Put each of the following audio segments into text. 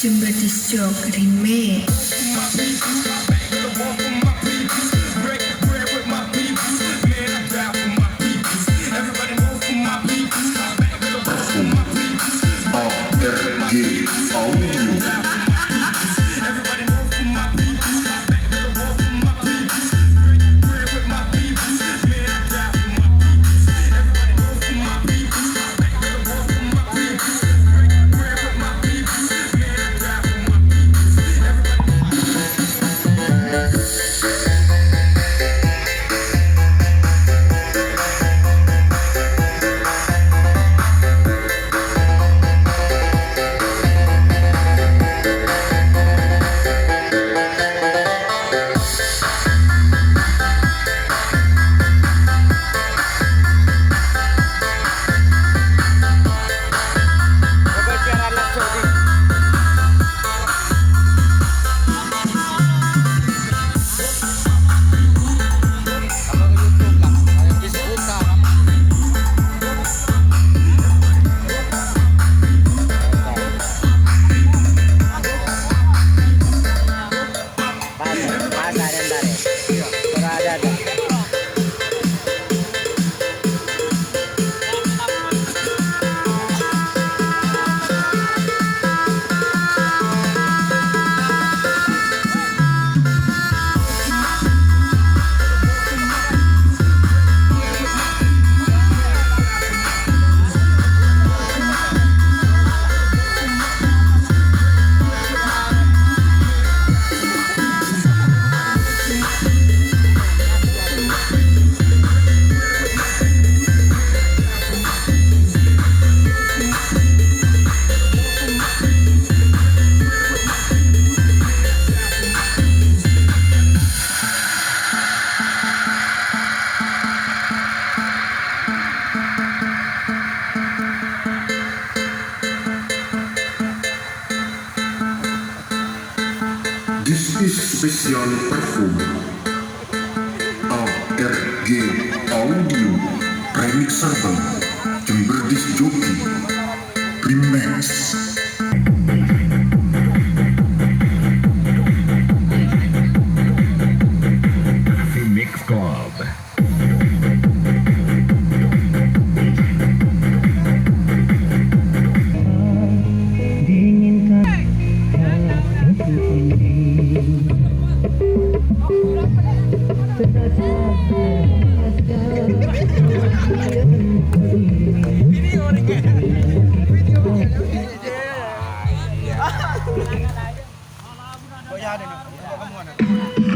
Jember disco remix. This is special perform ARG Audio Remix album Jember Disc Jockey Remix. Mix Club.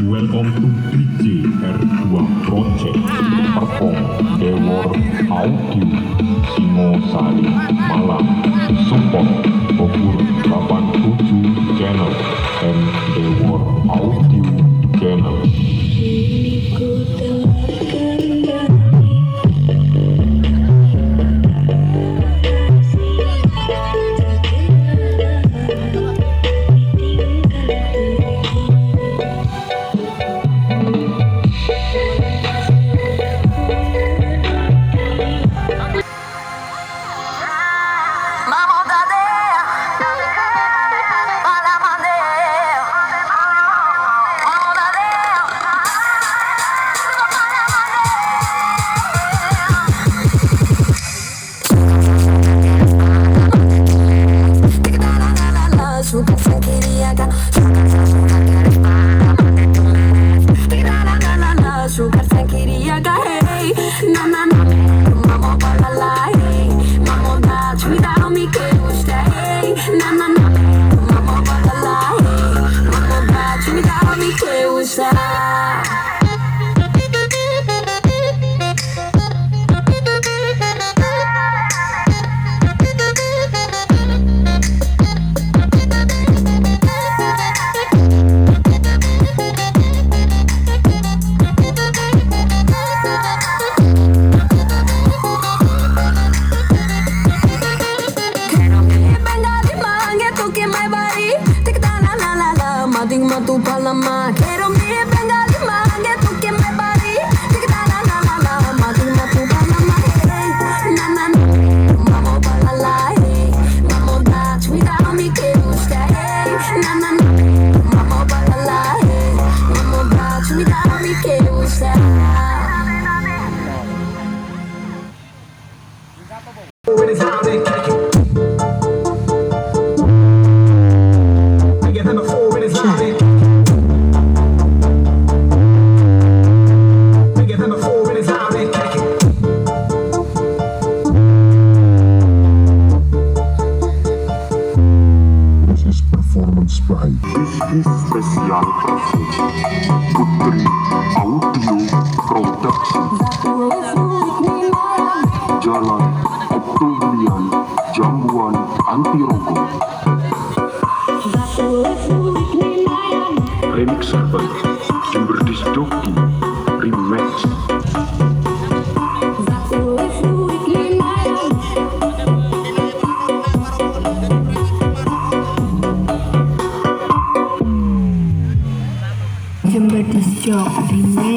Welcome to DJ R2 Project perform Dewor Audio Singosari Malang support Bogor 87 channel and Dewor Audio channel. Mating matu palama, quiero mi bengali mange, tú que me pari. Tika na na na na, mating matu palama, hey, na na na. Mamo palala, hey, mamo da, cuida mi que gusta, hey, na na na. Mamo palala, hey, mamo da, cuida mi que gusta. Spesial Putri Audio Production Jalan Oktobrian Jambuan Anti Rokok Remixer by Jember Disc Jockey Remix Jember Disc Jockey Remix.